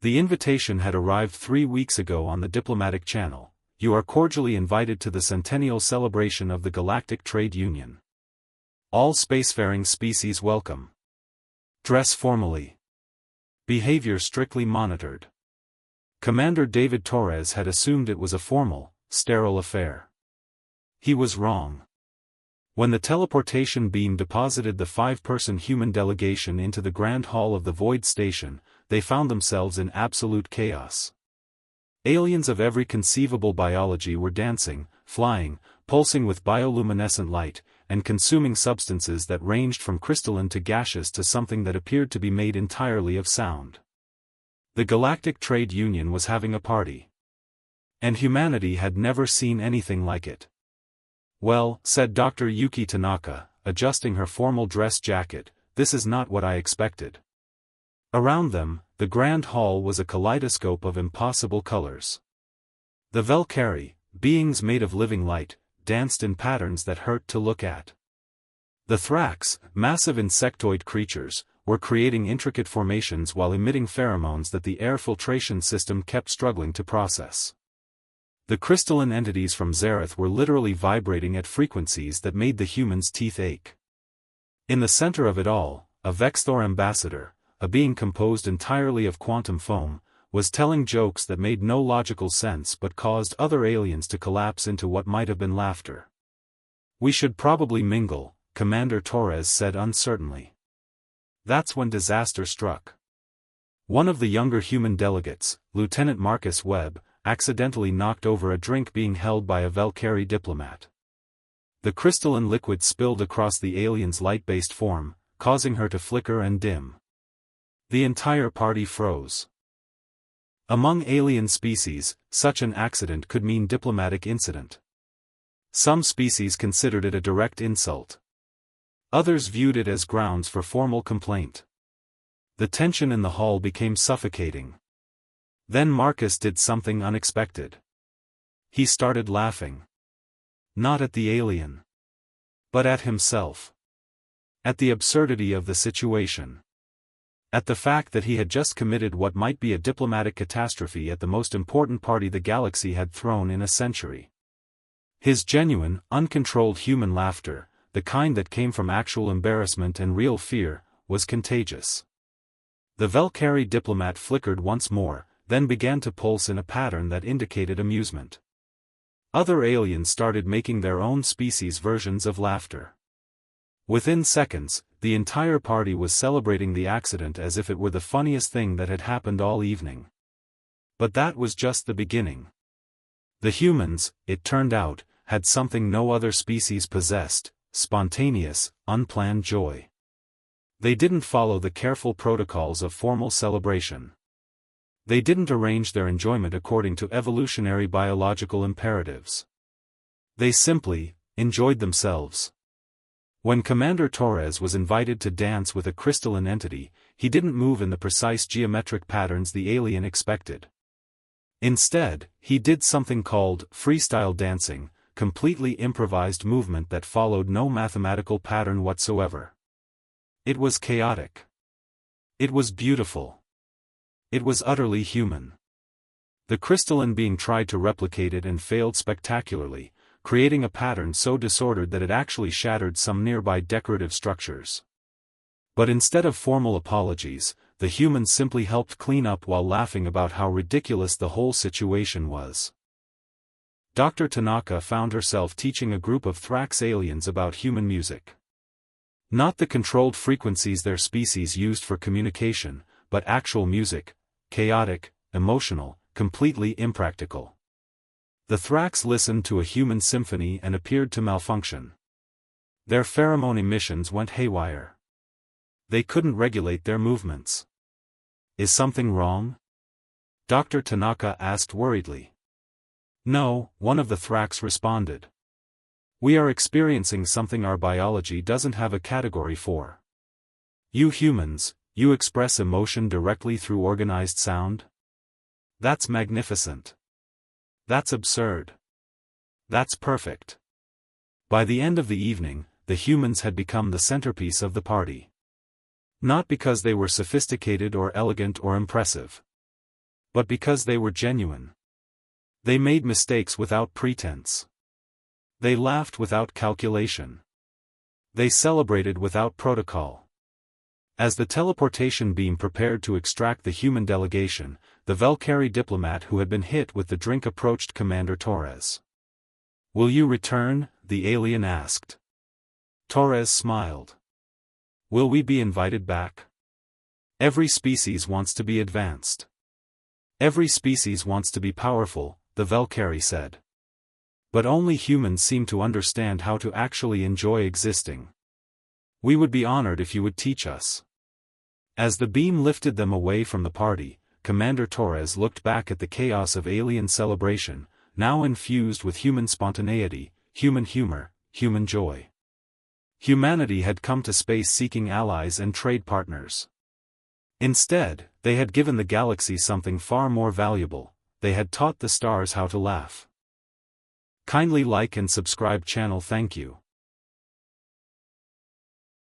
The invitation had arrived 3 weeks ago on the diplomatic channel. You are cordially invited to the centennial celebration of the Galactic Trade Union. All spacefaring species welcome. Dress formally. Behavior strictly monitored. Commander David Torres had assumed it was a formal, sterile affair. He was wrong. When the teleportation beam deposited the 5-person human delegation into the Grand Hall of the Void Station, they found themselves in absolute chaos. Aliens of every conceivable biology were dancing, flying, pulsing with bioluminescent light, and consuming substances that ranged from crystalline to gaseous to something that appeared to be made entirely of sound. The Galactic Trade Union was having a party. And humanity had never seen anything like it. "Well," said Dr. Yuki Tanaka, adjusting her formal dress jacket, "this is not what I expected." Around them, the Grand Hall was a kaleidoscope of impossible colors. The Valkyrie, beings made of living light, danced in patterns that hurt to look at. The Thrax, massive insectoid creatures, were creating intricate formations while emitting pheromones that the air filtration system kept struggling to process. The crystalline entities from Zareth were literally vibrating at frequencies that made the humans' teeth ache. In the center of it all, a Vexthor ambassador, a being composed entirely of quantum foam, was telling jokes that made no logical sense but caused other aliens to collapse into what might have been laughter. "We should probably mingle," Commander Torres said uncertainly. That's when disaster struck. One of the younger human delegates, Lieutenant Marcus Webb, accidentally knocked over a drink being held by a Valkyrie diplomat. The crystalline liquid spilled across the alien's light-based form, causing her to flicker and dim. The entire party froze. Among alien species, such an accident could mean diplomatic incident. Some species considered it a direct insult. Others viewed it as grounds for formal complaint. The tension in the hall became suffocating. Then Marcus did something unexpected. He started laughing. Not at the alien. But at himself. At the absurdity of the situation. At the fact that he had just committed what might be a diplomatic catastrophe at the most important party the galaxy had thrown in a century. His genuine, uncontrolled human laughter, the kind that came from actual embarrassment and real fear, was contagious. The Valkyrie diplomat flickered once more, then began to pulse in a pattern that indicated amusement. Other aliens started making their own species versions of laughter. Within seconds, the entire party was celebrating the accident as if it were the funniest thing that had happened all evening. But that was just the beginning. The humans, it turned out, had something no other species possessed: spontaneous, unplanned joy. They didn't follow the careful protocols of formal celebration. They didn't arrange their enjoyment according to evolutionary biological imperatives. They simply enjoyed themselves. When Commander Torres was invited to dance with a crystalline entity, he didn't move in the precise geometric patterns the alien expected. Instead, he did something called freestyle dancing, completely improvised movement that followed no mathematical pattern whatsoever. It was chaotic. It was beautiful. It was utterly human. The crystalline being tried to replicate it and failed spectacularly, creating a pattern so disordered that it actually shattered some nearby decorative structures. But instead of formal apologies, the humans simply helped clean up while laughing about how ridiculous the whole situation was. Dr. Tanaka found herself teaching a group of Thrax aliens about human music. Not the controlled frequencies their species used for communication, but actual music, chaotic, emotional, completely impractical. The Thrax listened to a human symphony and appeared to malfunction. Their pheromone emissions went haywire. They couldn't regulate their movements. "Is something wrong?" Dr. Tanaka asked worriedly. "No," one of the Thrax responded. "We are experiencing something our biology doesn't have a category for. You humans, you express emotion directly through organized sound? That's magnificent. That's absurd. That's perfect." By the end of the evening, the humans had become the centerpiece of the party. Not because they were sophisticated or elegant or impressive. but because they were genuine. They made mistakes without pretense. They laughed without calculation. They celebrated without protocol. As the teleportation beam prepared to extract the human delegation, the Valkyrie diplomat who had been hit with the drink approached Commander Torres. "Will you return?" the alien asked. Torres smiled. "Will we be invited back?" "Every species wants to be advanced. Every species wants to be powerful," the Valkyrie said. "But only humans seem to understand how to actually enjoy existing. We would be honored if you would teach us." As the beam lifted them away from the party, Commander Torres looked back at the chaos of alien celebration, now infused with human spontaneity, human humor, human joy. Humanity had come to space seeking allies and trade partners. Instead, they had given the galaxy something far more valuable: they had taught the stars how to laugh. Kindly like and subscribe channel. Thank you.